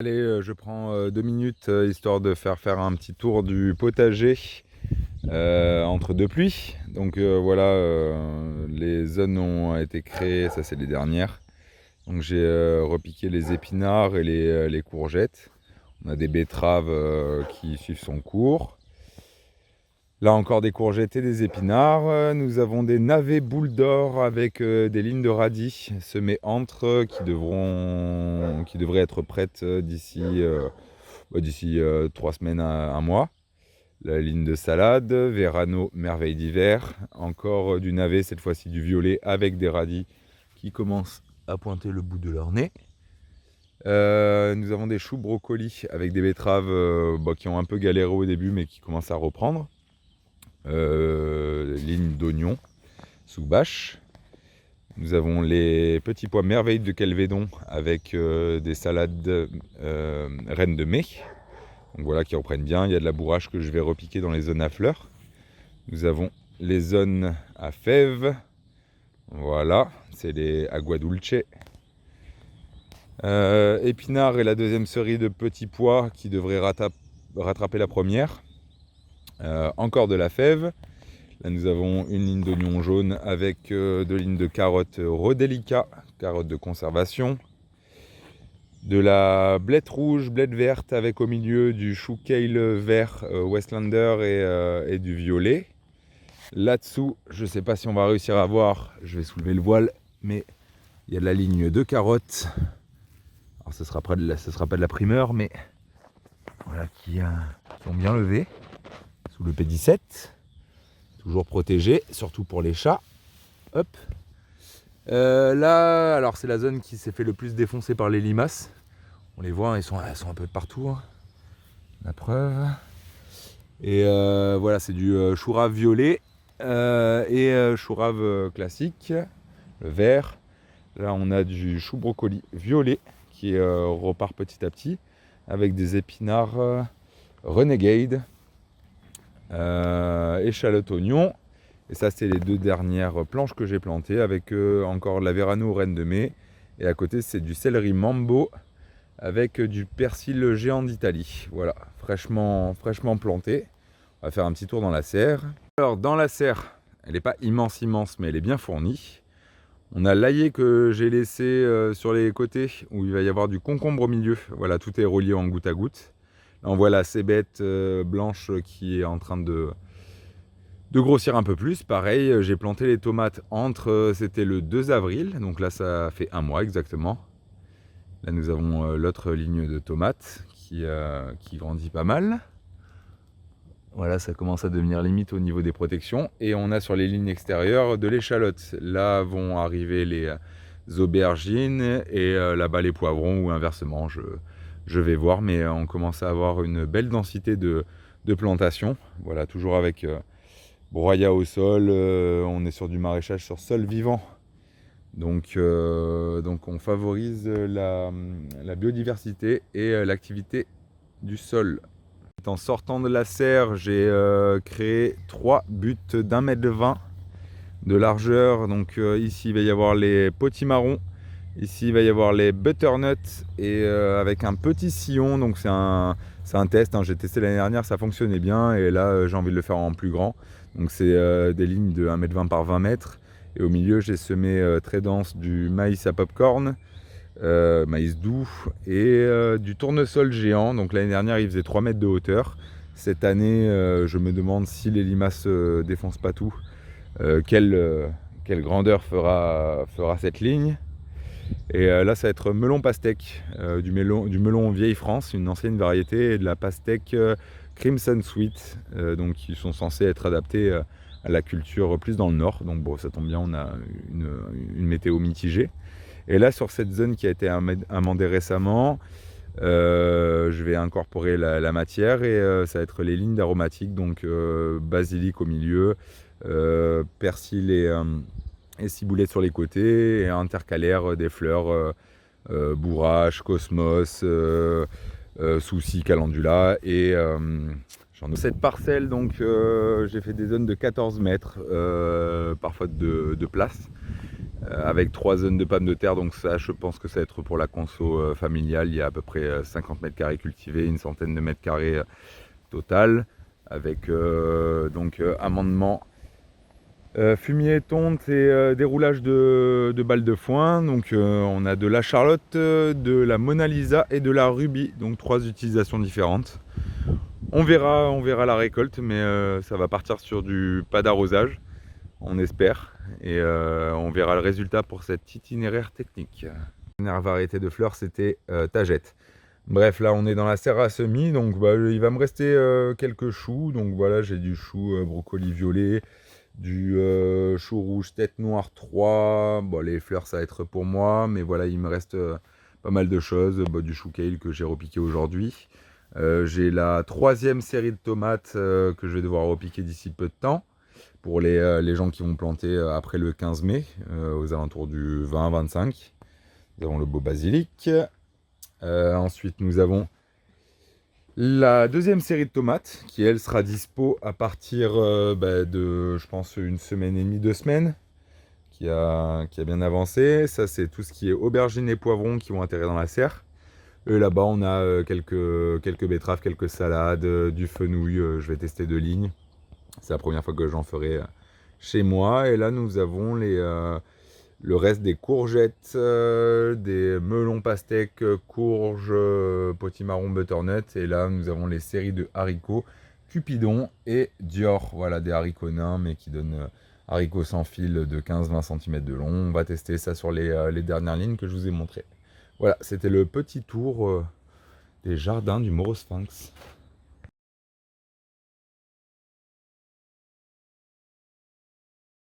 Allez, je prends 2 minutes histoire de faire un petit tour du potager entre deux pluies. Donc voilà, les zones ont été créées, ça c'est les dernières. Donc j'ai repiqué les épinards et les courgettes. On a des betteraves qui suivent son cours. Là encore des courgettes et des épinards. Nous avons des navets boules d'or avec des lignes de radis semées entre qui devraient être prêtes d'ici 3 semaines à un mois. La ligne de salade, Verano, merveille d'hiver. Encore du navet, cette fois-ci du violet avec des radis qui commencent à pointer le bout de leur nez. Nous avons des choux brocolis avec des betteraves qui ont un peu galéré au début mais qui commencent à reprendre. Ligne d'oignons sous bâche. Nous avons les petits pois merveilles de Kelvedon avec des salades reines de mai. Donc voilà, qui reprennent bien. Il y a de la bourrache que je vais repiquer dans les zones à fleurs. Nous avons les zones à fèves. Voilà, c'est les aguadulce. Épinards et la deuxième série de petits pois qui devraient rattraper la première. Encore de la fève. Là, nous avons une ligne d'oignon jaune avec 2 lignes de carottes Rodelica, carottes de conservation. De la blette rouge, blette verte avec au milieu du chou kale vert Westlander et du violet. Là-dessous, je ne sais pas si on va réussir à voir, je vais soulever le voile, mais il y a de la ligne de carottes. Alors ce sera pas de la primeur, mais voilà qui ont bien levé sous le P17. Toujours protégé, surtout pour les chats. Hop. Là, alors c'est la zone qui s'est fait le plus défoncer par les limaces. On les voit, elles sont un peu de partout. Hein. La preuve. Et voilà, c'est du chou rave violet et chou rave classique, le vert. Là, on a du chou brocoli violet qui repart petit à petit avec des épinards Renegade. Échalote oignon. Et ça, c'est les 2 dernières planches que j'ai plantées avec encore la Verano reine de mai. Et à côté, c'est du céleri mambo avec du persil géant d'Italie. Voilà, fraîchement planté. On va faire un petit tour dans la serre. Alors, dans la serre, elle n'est pas immense, mais elle est bien fournie. On a l'aillé que j'ai laissé sur les côtés où il va y avoir du concombre au milieu. Voilà, tout est relié en goutte à goutte. Là, on voit la cébette blanche qui est en train de grossir un peu plus. Pareil, j'ai planté les tomates c'était le 2 avril, donc là ça fait un mois exactement. Là nous avons l'autre ligne de tomates qui grandit pas mal. Voilà, ça commence à devenir limite au niveau des protections. Et on a sur les lignes extérieures de l'échalote. Là vont arriver les aubergines et là-bas les poivrons ou inversement, je vais voir. Mais on commence à avoir une belle densité de plantation. Voilà, toujours avec broyat au sol, on est sur du maraîchage sur sol vivant. Donc on favorise la biodiversité et l'activité du sol. En sortant de la serre, j'ai créé 3 buttes d'1,20 m de largeur. Donc ici il va y avoir les potimarrons, ici il va y avoir les butternuts et avec un petit sillon. Donc c'est un test, hein. J'ai testé l'année dernière, ça fonctionnait bien et là j'ai envie de le faire en plus grand. Donc c'est des lignes de 1,20 m par 20 m. Et au milieu j'ai semé très dense du maïs à popcorn, maïs doux et du tournesol géant. Donc l'année dernière il faisait 3 mètres de hauteur. Cette année je me demande si les limaces défoncent pas tout, quelle grandeur fera cette ligne. Et là ça va être melon pastèque, du melon vieille France, une ancienne variété, et de la pastèque Crimson Sweet, donc qui sont censés être adaptés à la culture plus dans le nord. Donc bon, ça tombe bien, on a une météo mitigée. Et là sur cette zone qui a été amendée récemment, je vais incorporer la matière et ça va être les lignes d'aromatiques, donc basilic au milieu, persil et ciboulette sur les côtés, et intercalaire des fleurs bourrache, cosmos, souci, calendula et j'en ai. Cette parcelle, donc j'ai fait des zones de 14 mètres, parfois de place. avec 3 zones de pommes de terre. Donc ça, je pense que ça va être pour la conso familiale. Il y a à peu près 50 mètres carrés cultivés, une centaine de mètres carrés total, avec amendement, fumier, tonte et déroulage de balles de foin. Donc on a de la Charlotte, de la Mona Lisa et de la Ruby, donc 3 utilisations différentes. On verra la récolte, mais ça va partir sur du pas d'arrosage, on espère, et on verra le résultat pour cet itinéraire technique. La dernière variété de fleurs, c'était Tagette. Bref, là on est dans la serre à semis, donc il va me rester quelques choux. Donc voilà, j'ai du chou brocoli violet, du chou rouge tête noire 3. Bon, les fleurs ça va être pour moi, mais voilà, il me reste pas mal de choses. Du chou kale que j'ai repiqué aujourd'hui. J'ai la 3e série de tomates que je vais devoir repiquer d'ici peu de temps pour les gens qui vont planter après le 15 mai, aux alentours du 20-25. Nous avons le beau basilic. Ensuite, nous avons la 2e série de tomates qui, elle, sera dispo à partir de, je pense, une semaine et demie, 2 semaines, qui a bien avancé. Ça, c'est tout ce qui est aubergines et poivrons qui vont atterrir dans la serre. Et là-bas, on a quelques betteraves, quelques salades, du fenouil. Je vais tester 2 lignes. C'est la première fois que j'en ferai chez moi. Et là, nous avons le reste des courgettes, des melons pastèques, courges, potimarron, butternut. Et là, nous avons les séries de haricots, Cupidon et Dior. Voilà, des haricots nains, mais qui donnent haricots sans fil de 15-20 cm de long. On va tester ça sur les dernières lignes que je vous ai montrées. Voilà, c'était le petit tour des jardins du Morosphinx.